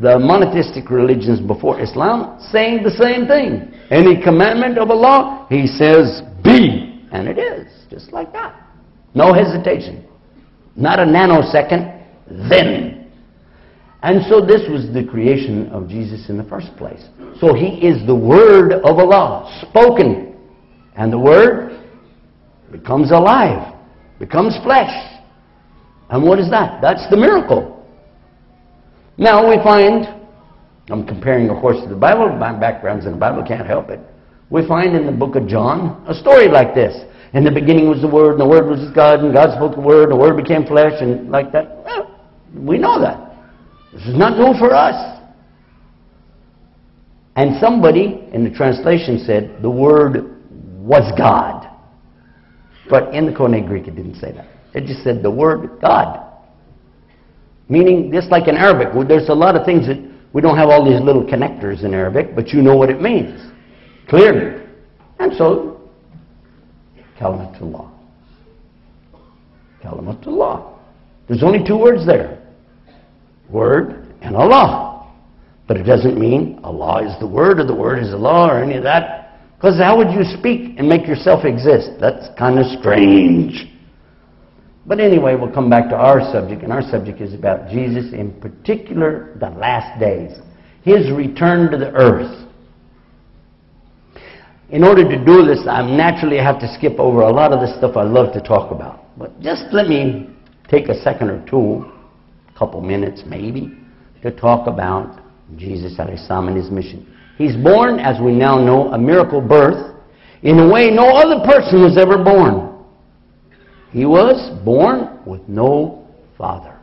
the monotheistic religions before Islam saying the same thing. Any commandment of Allah, He says, be. And it is, just like that. No hesitation. Not a nanosecond, then. And so this was the creation of Jesus in the first place. So He is the Word of Allah, spoken. And the Word becomes alive, becomes flesh. And what is that? That's the miracle. Now we find, I'm comparing of course to the Bible, my background's in the Bible, can't help it. We find in the book of John a story like this. In the beginning was the Word, and the Word was God, and God spoke the Word, and the Word became flesh, and like that. Well, we know that. This is not new for us. And somebody in the translation said the Word was God. But in the Koine Greek it didn't say that. It just said the word God. Meaning, just like in Arabic, there's a lot of things that we don't have all these little connectors in Arabic, but you know what it means. Clearly. And so, Kalimatullah. Kalimatullah. There's only two words there. Word and Allah. But it doesn't mean Allah is the Word or the Word is Allah or any of that. Because how would you speak and make yourself exist? That's kind of strange. But anyway, we'll come back to our subject, and our subject is about Jesus, in particular, the last days. His return to the earth. In order to do this, I naturally have to skip over a lot of the stuff I love to talk about. But just let me take a second or two, a couple minutes maybe, to talk about Jesus ﷺ and His mission. He's born, as we now know, a miracle birth, in a way no other person was ever born. He was born with no father.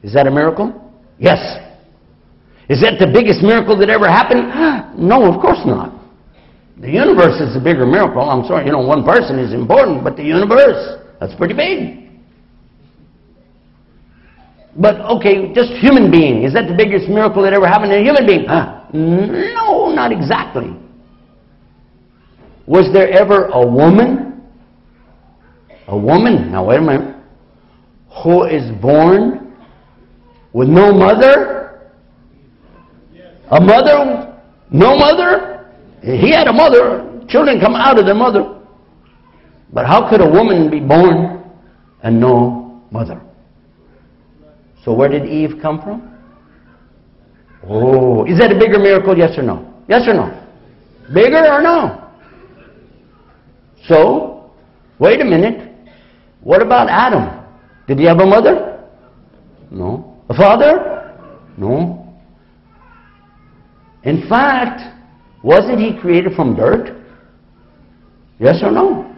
Is that a miracle? Yes. Is that the biggest miracle that ever happened? No, of course not. The universe is a bigger miracle. I'm sorry, one person is important, but the universe, that's pretty big. But, okay, just human being. Is that the biggest miracle that ever happened to a human being? No, not exactly. Was there ever a woman? A woman, now wait a minute, who is born with no mother? A mother? No mother? He had a mother. Children come out of their mother. But how could a woman be born and no mother? So where did Eve come from? Oh, is that a bigger miracle, yes or no? Yes or no? Bigger or no? So, wait a minute. What about Adam? Did he have a mother? No. A father? No. In fact, wasn't he created from dirt? Yes or no?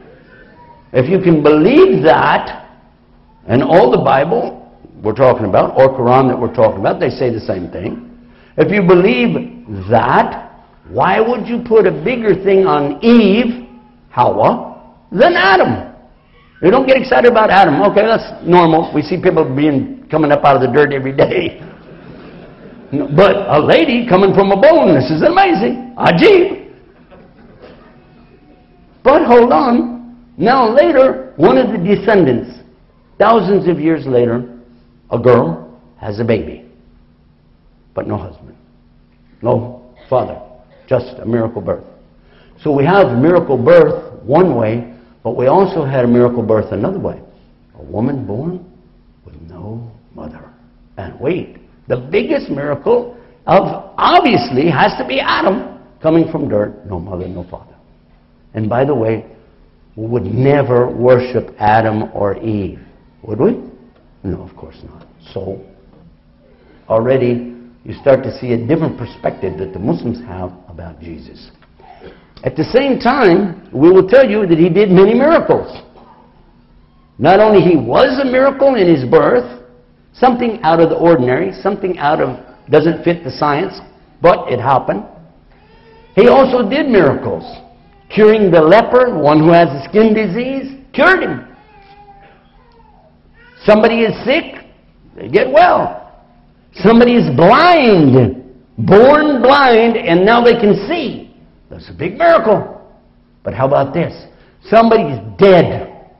If you can believe that, and all the Bible we're talking about, or Quran that we're talking about, they say the same thing. If you believe that, why would you put a bigger thing on Eve, Hawa, than Adam? We don't get excited about Adam. Okay, that's normal. We see people coming up out of the dirt every day. But a lady coming from a bone, this is amazing. Ajib. But hold on. Now later, one of the descendants, thousands of years later, a girl has a baby. But no husband. No father. Just a miracle birth. So we have miracle birth one way, but we also had a miracle birth another way. A woman born with no mother. And wait, the biggest miracle obviously has to be Adam, coming from dirt, no mother, no father. And by the way, we would never worship Adam or Eve, would we? No, of course not. So, already you start to see a different perspective that the Muslims have about Jesus. At the same time, we will tell you that He did many miracles. Not only He was a miracle in His birth, something out of the ordinary, something doesn't fit the science, but it happened. He also did miracles. Curing the leper, one who has a skin disease, cured him. Somebody is sick, they get well. Somebody is blind, born blind, and now they can see. That's a big miracle. But how about this? Somebody's dead.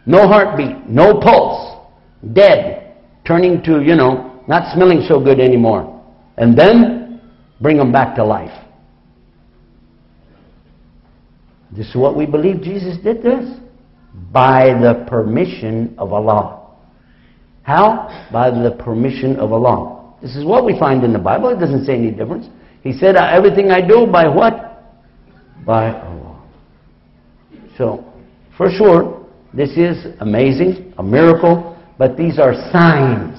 No heartbeat, no pulse, dead, turning to, not smelling so good anymore. And then bring them back to life. This is what we believe Jesus did this. By the permission of Allah. How? By the permission of Allah. This is what we find in the Bible. It doesn't say any difference. He said, everything I do, by what? By Allah. So, for sure, this is amazing, a miracle, but these are signs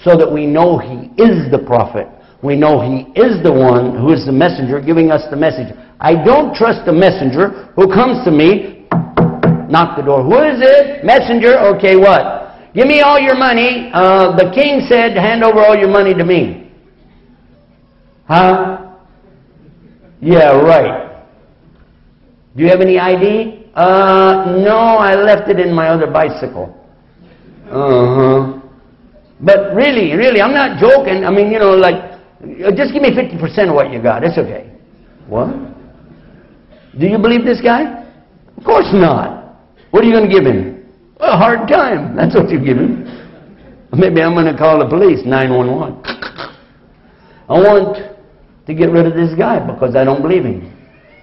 so that we know He is the prophet. We know He is the one who is the messenger giving us the message. I don't trust the messenger who comes to me, knock the door. Who is it? Messenger? Okay, what? Give me all your money. The king said, hand over all your money to me. Huh? Yeah, right. Do you have any ID? No, I left it in my other bicycle. But really, I'm not joking. I mean, just give me 50% of what you got. It's okay. What? Do you believe this guy? Of course not. What are you going to give him? A hard time. That's what you give him. Maybe I'm going to call the police, 911. I want to get rid of this guy because I don't believe him.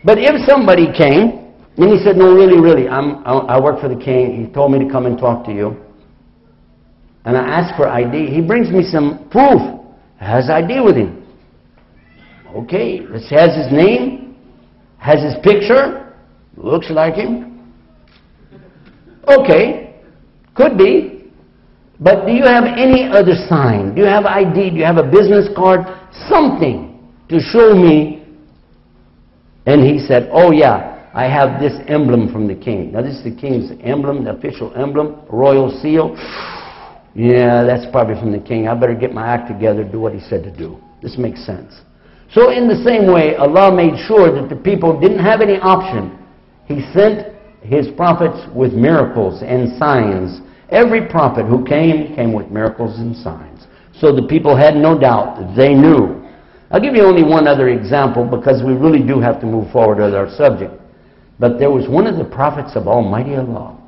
But if somebody came and he said, no, really, I work for the king. He told me to come and talk to you. And I asked for ID. He brings me some proof. Has ID with him. Okay, this has his name. Has his picture. Looks like him. Okay. Could be. But do you have any other sign? Do you have ID? Do you have a business card? Something to show me. And he said, oh yeah, I have this emblem from the king. Now this is the king's emblem, the official emblem, royal seal. Yeah, that's probably from the king. I better get my act together, do what he said to do. This makes sense. So in the same way, Allah made sure that the people didn't have any option. He sent His prophets with miracles and signs. Every prophet who came with miracles and signs. So the people had no doubt that they knew. I'll give you only one other example because we really do have to move forward with our subject. But there was one of the prophets of Almighty Allah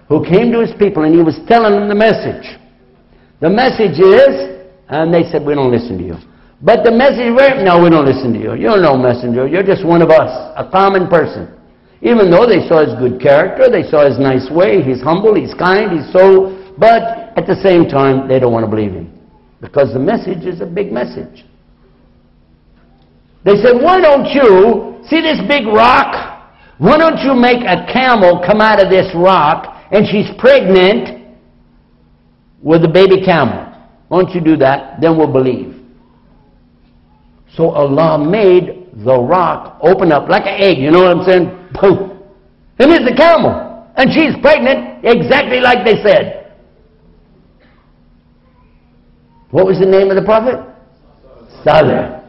who came to his people and he was telling them the message. The message is, and they said, we don't listen to you. But the message, no, we don't listen to you. You're no messenger. You're just one of us, a common person. Even though they saw his good character, they saw his nice way, he's humble, he's kind, he's so, but at the same time, they don't want to believe him. Because the message is a big message. They said, why don't you, see this big rock? Why don't you make a camel come out of this rock, and she's pregnant with a baby camel. Why don't you do that? Then we'll believe. So Allah made the rock open up like an egg, you know what I'm saying? Boom. And it's a camel. And she's pregnant exactly like they said. What was the name of the prophet? Saleh.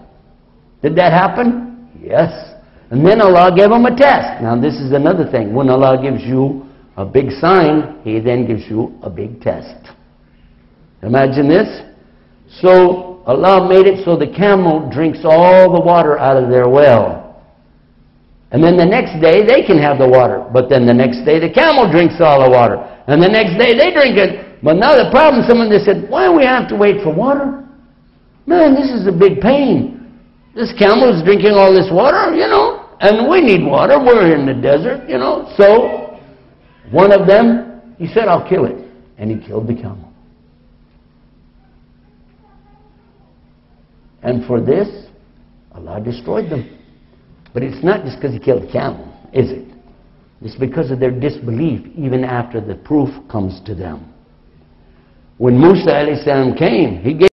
Did that happen? Yes. And then Allah gave him a test. Now this is another thing. When Allah gives you a big sign, He then gives you a big test. Imagine this. So Allah made it so the camel drinks all the water out of their well. And then the next day they can have the water. But then the next day the camel drinks all the water. And the next day they drink it. But now the problem, someone they said, why do we have to wait for water? Man, this is a big pain. This camel is drinking all this water, and we need water. We're in the desert, So one of them, he said, I'll kill it. And he killed the camel. And for this, Allah destroyed them. But it's not just because He killed the camel, is it? It's because of their disbelief even after the proof comes to them. When Musa a.s. came, he gave